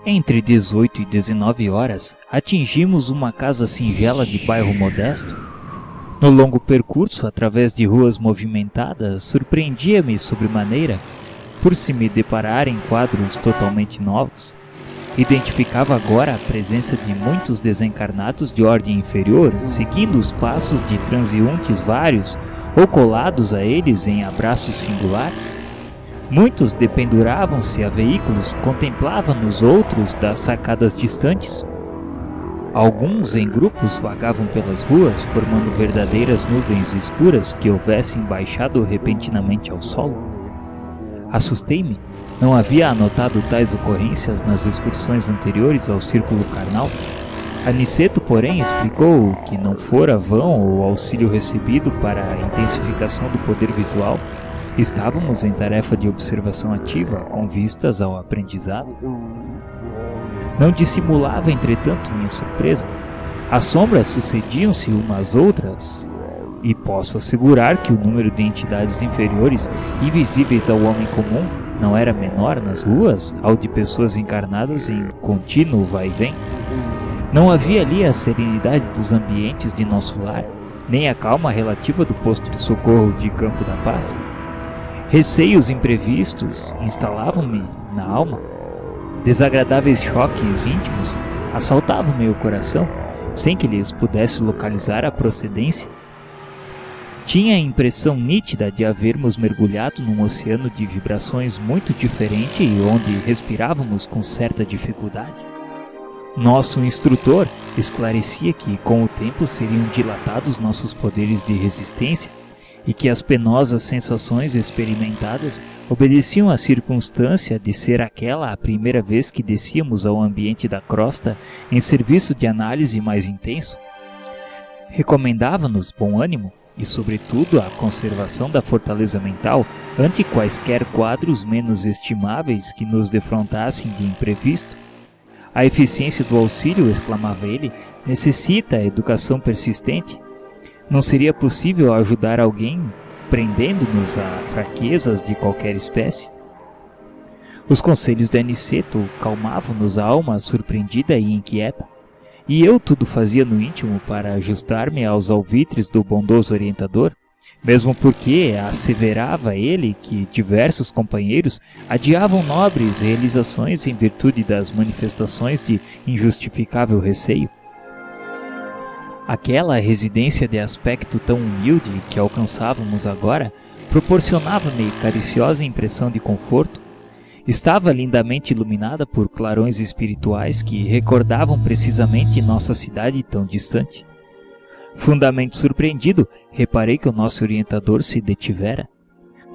Entre 18 e 19 horas, atingimos uma casa singela de bairro modesto. No longo percurso, através de ruas movimentadas, surpreendia-me sobremaneira por se me deparar em quadros totalmente novos. Identificava agora a presença de muitos desencarnados de ordem inferior, seguindo os passos de transeuntes vários ou colados a eles em abraço singular. Muitos dependuravam-se a veículos, contemplavam-nos outros das sacadas distantes. Alguns em grupos vagavam pelas ruas, formando verdadeiras nuvens escuras que houvessem baixado repentinamente ao solo. Assustei-me. Não havia anotado tais ocorrências nas excursões anteriores ao círculo carnal. Aniceto, porém, explicou que não fora vão o auxílio recebido para a intensificação do poder visual. Estávamos em tarefa de observação ativa, com vistas ao aprendizado. Não dissimulava, entretanto, minha surpresa. As sombras sucediam-se umas às outras, e posso assegurar que o número de entidades inferiores, invisíveis ao homem comum, não era menor nas ruas ao de pessoas encarnadas em contínuo vai-vem. Não havia ali a serenidade dos ambientes de nosso lar, nem a calma relativa do posto de socorro de Campo da Paz. Receios imprevistos instalavam-me na alma. Desagradáveis choques íntimos assaltavam meu coração, sem que lhes pudesse localizar a procedência. Tinha a impressão nítida de havermos mergulhado num oceano de vibrações muito diferente e onde respirávamos com certa dificuldade. Nosso instrutor esclarecia que, com o tempo, seriam dilatados nossos poderes de resistência e que as penosas sensações experimentadas obedeciam à circunstância de ser aquela a primeira vez que descíamos ao ambiente da crosta em serviço de análise mais intenso. Recomendava-nos bom ânimo e, sobretudo, a conservação da fortaleza mental ante quaisquer quadros menos estimáveis que nos defrontassem de imprevisto. A eficiência do auxílio, exclamava ele, necessita a educação persistente. Não seria possível ajudar alguém prendendo-nos a fraquezas de qualquer espécie? Os conselhos de Aniceto calmavam-nos a alma surpreendida e inquieta, e eu tudo fazia no íntimo para ajustar-me aos alvitres do bondoso orientador, mesmo porque asseverava ele que diversos companheiros adiavam nobres realizações em virtude das manifestações de injustificável receio. Aquela residência de aspecto tão humilde que alcançávamos agora proporcionava-me cariciosa impressão de conforto. Estava lindamente iluminada por clarões espirituais que recordavam precisamente nossa cidade tão distante. Fundamente surpreendido, reparei que o nosso orientador se detivera.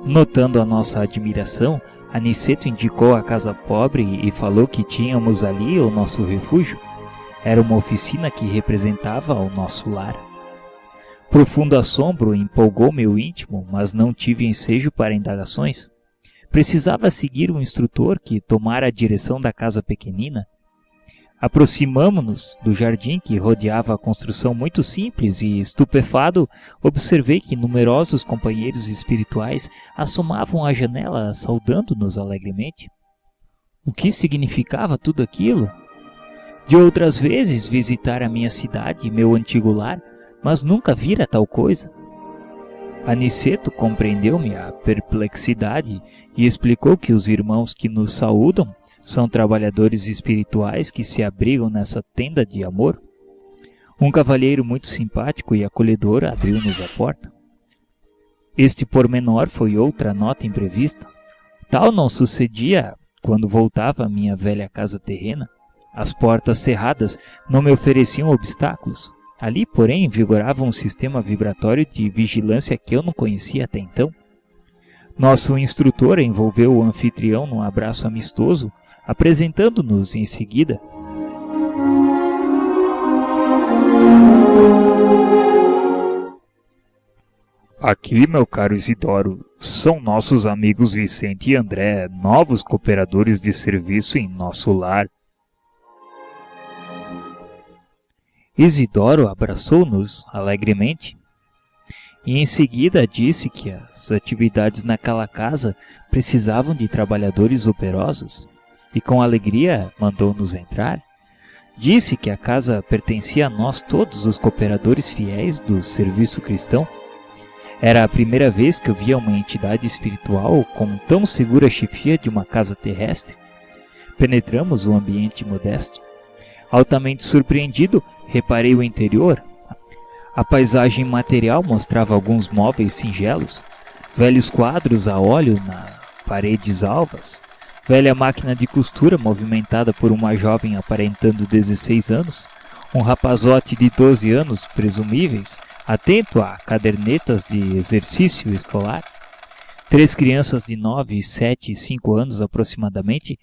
Notando a nossa admiração, Aniceto indicou a casa pobre e falou que tínhamos ali o nosso refúgio. Era uma oficina que representava o nosso lar. Profundo assombro empolgou meu íntimo, mas não tive ensejo para indagações. Precisava seguir um instrutor que tomara a direção da casa pequenina. Aproximamo-nos do jardim que rodeava a construção muito simples e, estupefado, observei que numerosos companheiros espirituais assomavam à janela, saudando-nos alegremente. O que significava tudo aquilo? De outras vezes visitara minha cidade e meu antigo lar, mas nunca vira tal coisa. Aniceto compreendeu-me a perplexidade e explicou que os irmãos que nos saúdam são trabalhadores espirituais que se abrigam nessa tenda de amor. Um cavalheiro muito simpático e acolhedor abriu-nos a porta. Este pormenor foi outra nota imprevista. Tal não sucedia quando voltava à minha velha casa terrena. As portas cerradas não me ofereciam obstáculos. Ali, porém, vigorava um sistema vibratório de vigilância que eu não conhecia até então. Nosso instrutor envolveu o anfitrião num abraço amistoso, apresentando-nos em seguida. Aqui, meu caro Isidoro, são nossos amigos Vicente e André, novos cooperadores de serviço em nosso lar. Isidoro abraçou-nos alegremente e em seguida disse que as atividades naquela casa precisavam de trabalhadores operosos e com alegria mandou-nos entrar. Disse que a casa pertencia a nós todos os cooperadores fiéis do serviço cristão. Era a primeira vez que eu via uma entidade espiritual com tão segura chefia de uma casa terrestre. Penetramos o ambiente modesto. Altamente surpreendido, reparei o interior. A paisagem material mostrava alguns móveis singelos, velhos quadros a óleo nas paredes alvas, velha máquina de costura movimentada por uma jovem aparentando 16 anos, um rapazote de 12 anos presumíveis, atento a cadernetas de exercício escolar, 3 crianças de 9, 7 e 5 anos aproximadamente,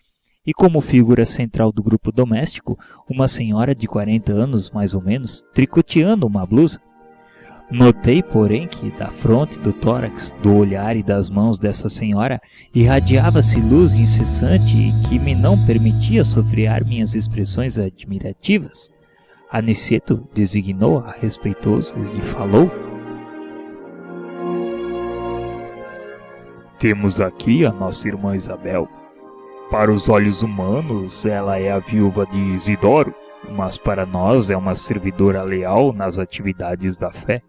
e como figura central do grupo doméstico, uma senhora de 40 anos mais ou menos, tricoteando uma blusa. Notei, porém, que da fronte, do tórax, do olhar e das mãos dessa senhora irradiava-se luz incessante que me não permitia sofrear minhas expressões admirativas. Aniceto designou-a respeitoso e falou: Temos aqui a nossa irmã Isabel. Para os olhos humanos, ela é a viúva de Isidoro, mas para nós é uma servidora leal nas atividades da fé.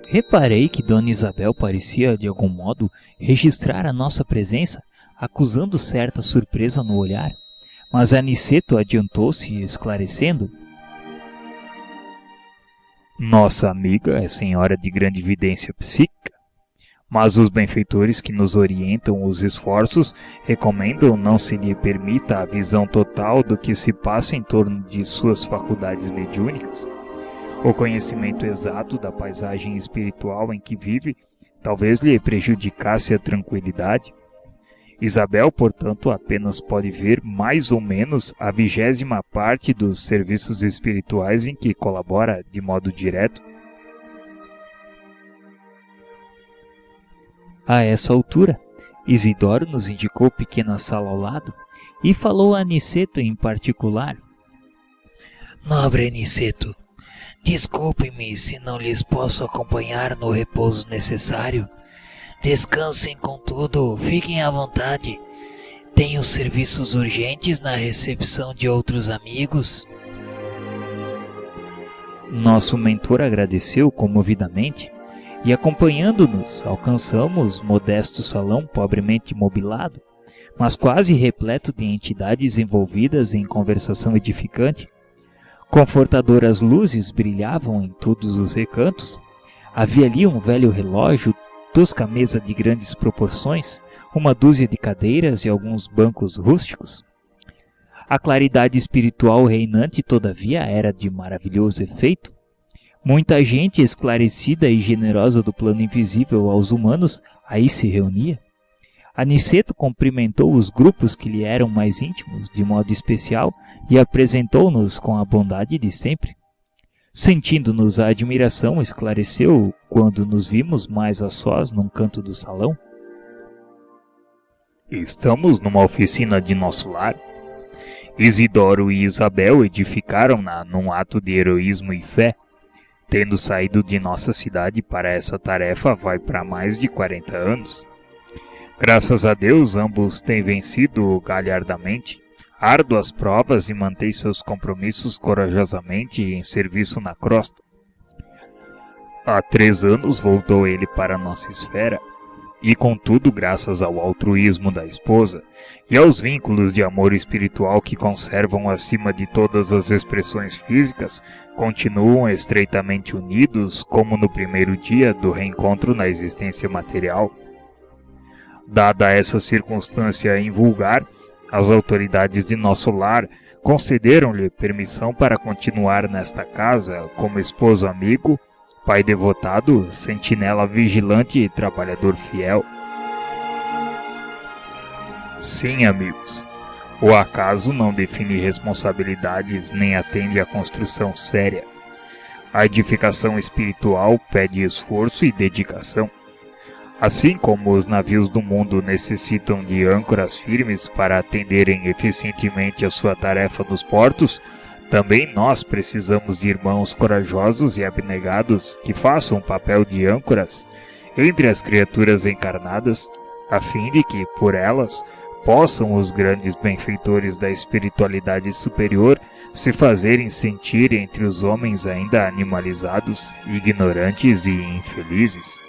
Reparei que Dona Isabel parecia, de algum modo, registrar a nossa presença, acusando certa surpresa no olhar, mas Aniceto adiantou-se, esclarecendo: Nossa amiga é senhora de grande vidência psíquica, mas os benfeitores que nos orientam os esforços recomendam não se lhe permita a visão total do que se passa em torno de suas faculdades mediúnicas. O conhecimento exato da paisagem espiritual em que vive talvez lhe prejudicasse a tranquilidade. Isabel, portanto, apenas pode ver mais ou menos a 20ª parte dos serviços espirituais em que colabora de modo direto. A essa altura, Isidoro nos indicou pequena sala ao lado e falou a Aniceto em particular: Nobre Aniceto, desculpe-me se não lhes posso acompanhar no repouso necessário. Descansem, contudo, fiquem à vontade. Tenho serviços urgentes na recepção de outros amigos. Nosso mentor agradeceu comovidamente e, acompanhando-nos, alcançamos modesto salão pobremente mobilado, mas quase repleto de entidades envolvidas em conversação edificante. Confortadoras luzes brilhavam em todos os recantos. Havia ali um velho relógio, tosca mesa de grandes proporções, uma dúzia de cadeiras e alguns bancos rústicos. A claridade espiritual reinante, todavia, era de maravilhoso efeito. Muita gente esclarecida e generosa do plano invisível aos humanos aí se reunia. Aniceto cumprimentou os grupos que lhe eram mais íntimos de modo especial e apresentou-nos com a bondade de sempre. Sentindo-nos a admiração, esclareceu, quando nos vimos mais a sós num canto do salão: Estamos numa oficina de nosso lar. Isidoro e Isabel edificaram-na num ato de heroísmo e fé. Tendo saído de nossa cidade para essa tarefa vai para mais de 40 anos. Graças a Deus, ambos têm vencido galhardamente árduas provas e mantêm seus compromissos corajosamente em serviço na crosta. Há 3 anos voltou ele para nossa esfera, e contudo, graças ao altruísmo da esposa e aos vínculos de amor espiritual que conservam acima de todas as expressões físicas, continuam estreitamente unidos como no primeiro dia do reencontro na existência material. Dada essa circunstância invulgar, as autoridades de nosso lar concederam-lhe permissão para continuar nesta casa como esposo amigo, pai devotado, sentinela vigilante e trabalhador fiel. Sim, amigos, o acaso não define responsabilidades nem atende à construção séria. A edificação espiritual pede esforço e dedicação. Assim como os navios do mundo necessitam de âncoras firmes para atenderem eficientemente a sua tarefa nos portos, também nós precisamos de irmãos corajosos e abnegados que façam o papel de âncoras entre as criaturas encarnadas a fim de que, por elas, possam os grandes benfeitores da espiritualidade superior se fazerem sentir entre os homens ainda animalizados, ignorantes e infelizes.